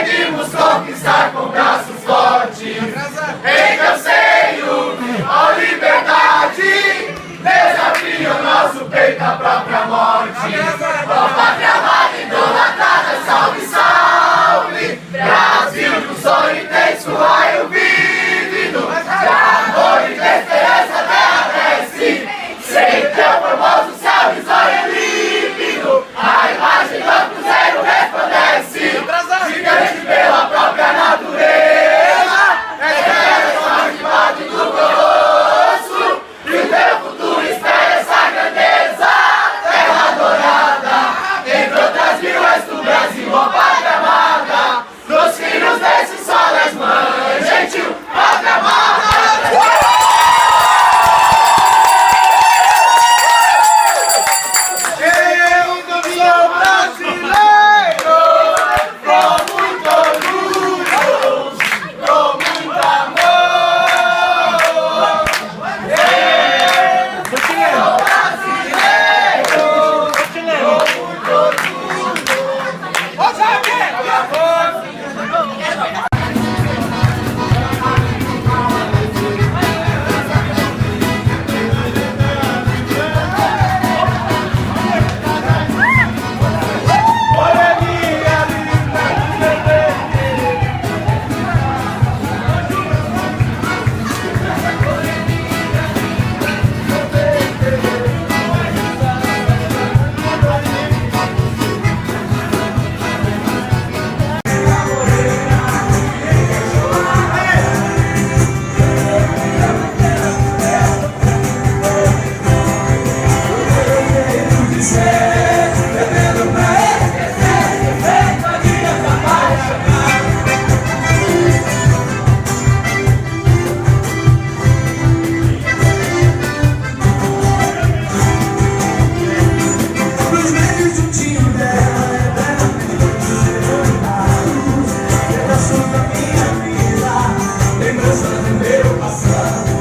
conseguimos conquistar com braços fortes. Em teu seio, ó liberdade, desafia o nosso peito à própria morte. Ó pátria amada, idolatrada, salve, salve, Brasil do sonho intenso, raio vívido, de amor e de esperança, terra desce. Sem teu formoso céu, risonho límpido, a imagem do cruzeiro resplandece. Gigante pela própria natureza, é a imagem do colosso, e o teu futuro espera essa grandeza. Terra dourada, entre outras mil és do Brasil, ó pátria amada. Nos filhos desse sol és mãe gentil, pátria amada. Lembrança do meu passado.